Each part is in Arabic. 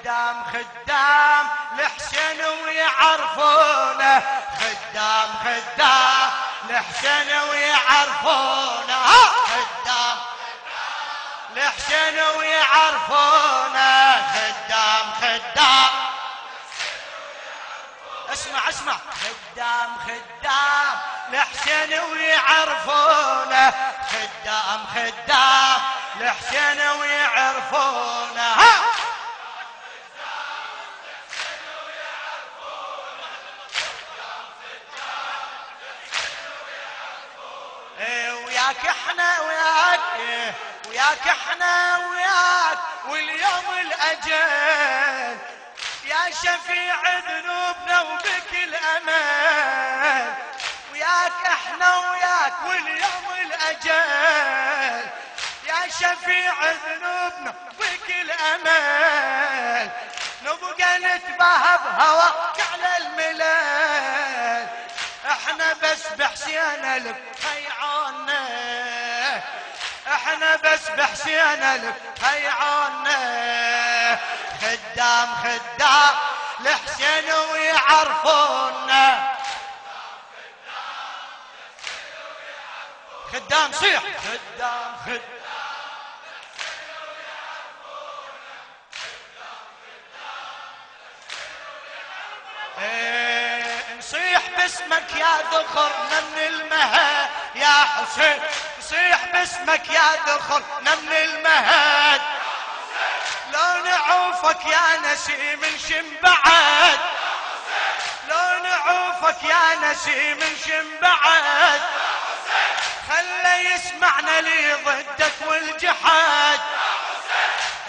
خدام خدام لحسين ويعرفونه، خدام خدام لحسين ويعرفونه، خدام لحسين ويعرفونه، خدام خدام. اسمع اسمع، خدام خدام لحسين ويعرفونه، خدام خدام لحسين ويعرفونه، وياك احنا وياك، وياك احنا وياك واليوم الاجل، يا شفيع ذنوبنا وبك الامل، وياك احنا وياك واليوم الاجل، يا شفيع ذنوبنا وبك الامل، نبقى نتباهى بهواك على الملل، احنا بس بحسين لك هيعونا، احنا بس بحسين لك هيعونا، خدام خدام لحسين ويعرفونا، خدام صيح، خدام خدام نصيح باسمك يا ذخرنا من المهد يا حسين، نصيح باسمك يا ذخرنا من المهد، لو نعوفك يا نسيم نشم بعد، لو نعوفك يا نسيم نشم بعد، خلى يسمعنا لي ضدك والجحد،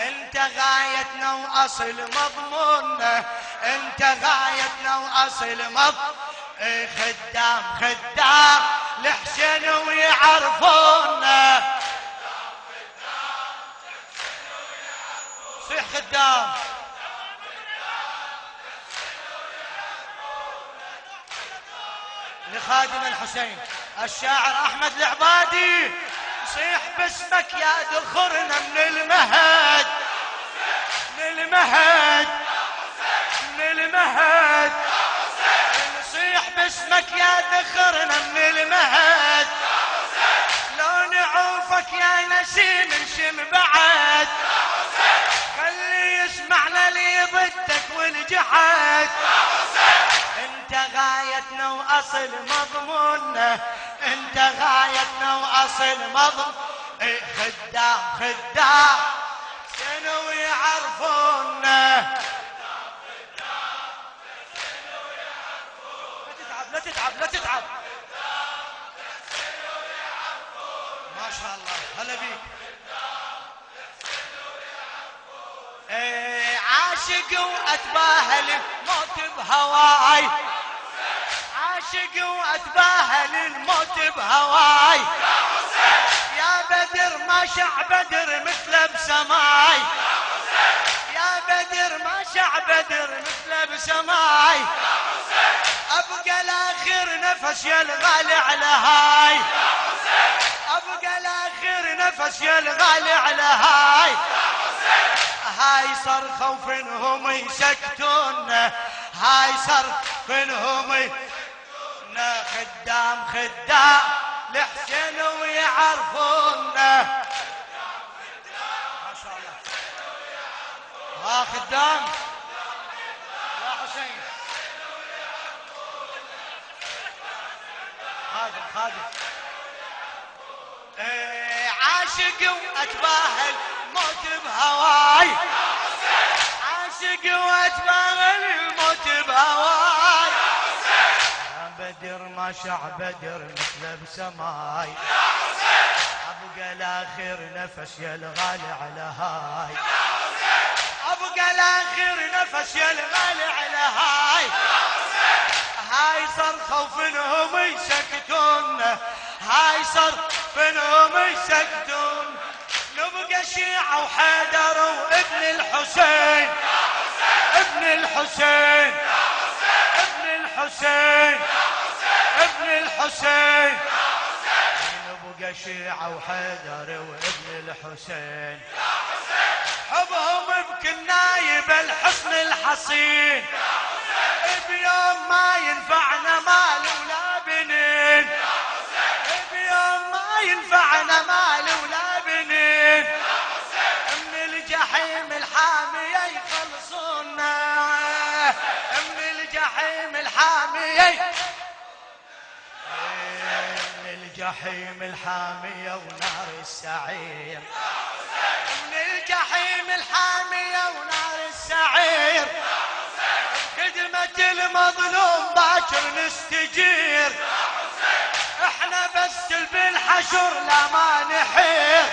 انت غايتنا واصل مضموننا، انت غايتنا واصل مضمون، خدام خدام لحسين ويعرفونا، صيح خدام لخادم الحسين الشاعر احمد العبادي، صيح باسمك يا ذخرنا من المهد، من المهد من المهد، نصيح باسمك يا ذخرنا من المهد، لو نعوفك يا نسيم نشم بعد، خلي يسمعنا لي ضدك والجحد، انت غايتنا واصل مضموننا، انت غايتنا واصل مضمون، خدام خدام شنو يعرفونا، لا تتعب لا تتعب، ما شاء الله هلا بيك، عاشق واتباهل الموت بهواي، عاشق واتباهل الموت بهواي، يا بدر ما شع بدر مثل بسماي، يا بدر ما شع بدر مثل بسماي، ابقى لاخر نفس يا الغالي على هاي، ابقى لاخر نفس يا الغالي على هاي، هاي صرخة وفنهم يسكتونا، هاي صرخة وفنهم يسكتونا، خدام خدام لحسين ويعرفونا، ما شاء الله، ها خدام يا حسين، خادم خادم، عاشق واتباهل موت بهواي، عاشق واتباهل الموت بهواي، يا بدر ما شع بدر مثل بسماي، ابقى لاخر نفس يا الغالي على هاي، ابقى لاخر نفس يا الغالي على هاي، هاي صرخة وفنهم يسكتون، هاي صرخة وفنهم يسكتون، نبقى شيعة وحيدر وابن الحسين، ابن الحسين ابن الحسين ابن الحسين، نبقى شيعة وحيدر وابن الحسين، حبهم بكل نايب الحسين الحصين بيوم ما ينفعنا مال ولا بنين بيوم ما ينفعنا مال ولا بنين من الجحيم الحامية يخلصونا من الجحيم الحامية من الجحيم الحامية ونار السعير من الجحيم الحامية ونار السعير خدمة المظلوم باكر نستجير احنا بس بالحشر لا ما نحير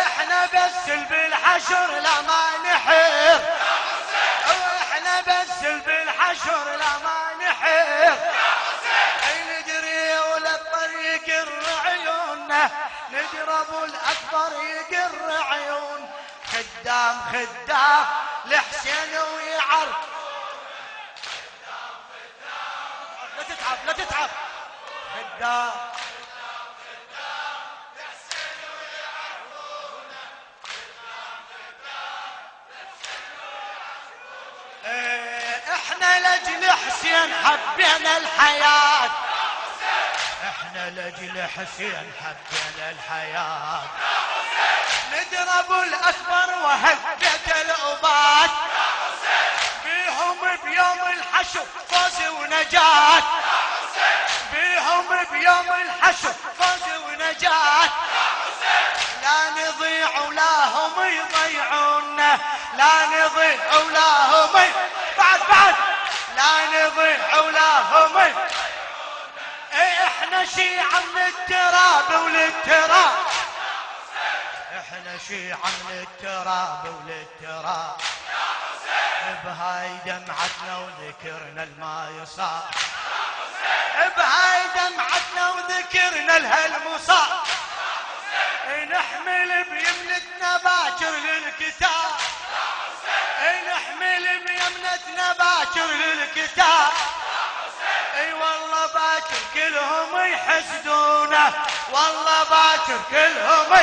احنا بس بالحشر لا ما نحير احنا بس بالحشر لا ما نحير ندري ولا الطريق الرعيون ندري ابو الاكبر يقر عيون خدام خدام لحسين ويعرف لا تتعب لا تتعب خدام احنا لاجل حسين حبينا الحياة احنا لاجل حسين حبينا الحياة نضرب الاكبر وهبت الاباد بيهم بيوم الحشر فوز ونجاة بيهم بيوم الحشر فوز ونجاة لا نضيع ولا هم يضيعونا لا نضيع ولا هم بعد لا نضيع ولا هم احنا شيعة من التراب وللتراب احنا شيعة من التراب وللتراب بهاي دمعتنا وذكرنا الما يصاب بهاي دمعتنا وذكرنا الهالمصاب نحمل بيمنتنا باكر للكتاب نحمل بيمنتنا باكر للكتاب اي والله باكر كلهم يحسدونا والله باكر كلهم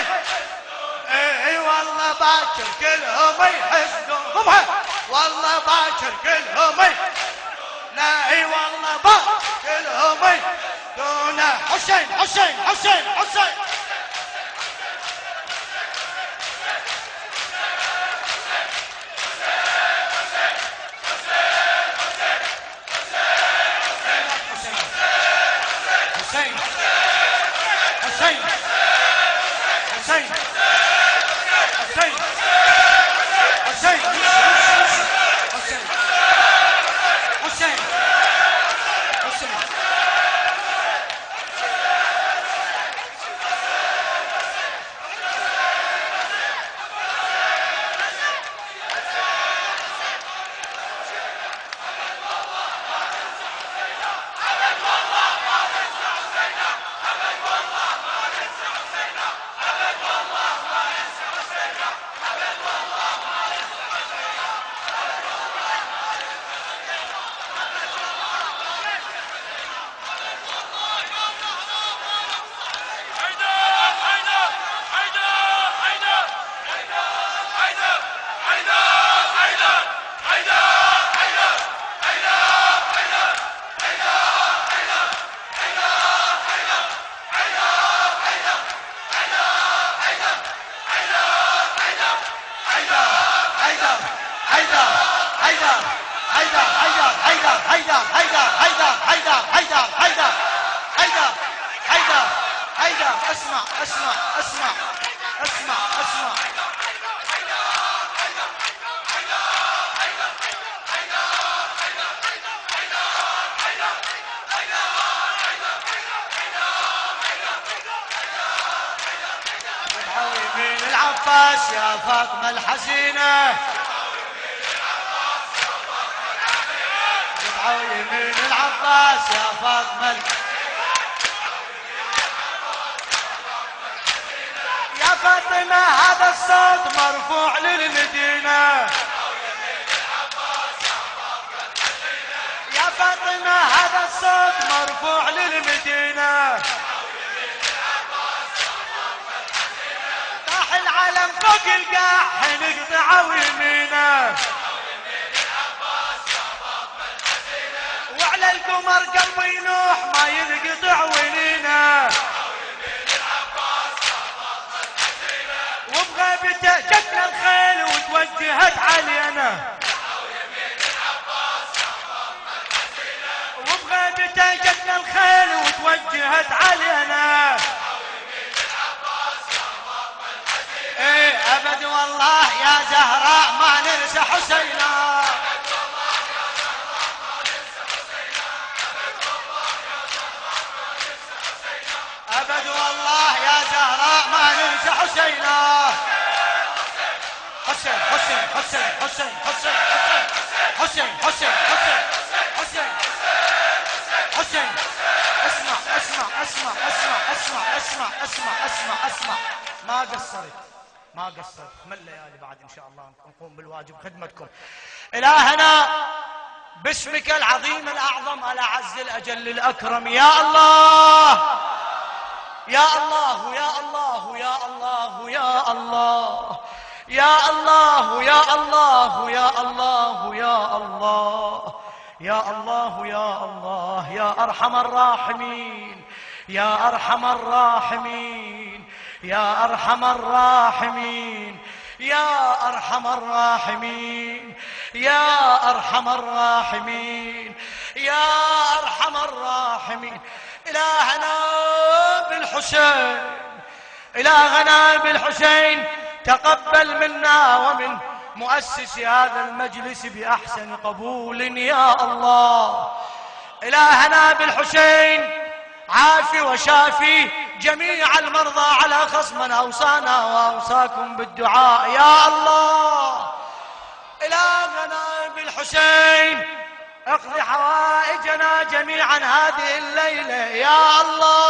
اي والله باكر كلهم يحسدون والله باكر كلهم لا اي والله باكر كلهم يحسدون حسين حسين حسين حسين حسين حسين حسين حسين حسين حسين اسمع اسمع اسمع اسمع اسمع من العباس يا فاطمة الحزينة من العباس يا فاطمة يا فاطمة هذا الصوت مرفوع للمدينة يا فاطمة هذا الصوت مرفوع للمدينة طاح العلم فوق القاع نقطع ويمينه عمر قلبي ينوح ما ينقطع ولينا، وبغيبته جتنا الخيل وتوجهت علينا، وبغيبته جتنا الخيل وتوجهت علينا. ايه ابد والله يا زهراء ما ننسى حسينا، ابد والله يا زهراء ما ننسى حسينا. حسين حسين حسين حسين حسين حسين حسين حسين حسين. اسمع اسمع اسمع اسمع اسمع اسمع اسمع اسمع اسمع. ما قصرت ما قصرت، من الليالي بعد ان شاء الله نقوم بالواجب خدمتكم. الهنا باسمك العظيم الاعظم الاعز الاجل الاكرم، يا الله يا الله يا الله يا الله يا الله يا الله يا الله يا الله يا الله يا الله يا الله يا ارحم الراحمين يا ارحم الراحمين يا ارحم الراحمين يا ارحم الراحمين يا ارحم الراحمين يا ارحم الراحمين. الهنا بالحسين الهنا بالحسين تقبل منا ومن مؤسس هذا المجلس بأحسن قبول يا الله. إلهنا بالحسين عافي وشافي جميع المرضى على خص من أوصانا وأوصاكم بالدعاء يا الله. إلهنا بالحسين اقضي حوائجنا جميعا هذه الليلة يا الله.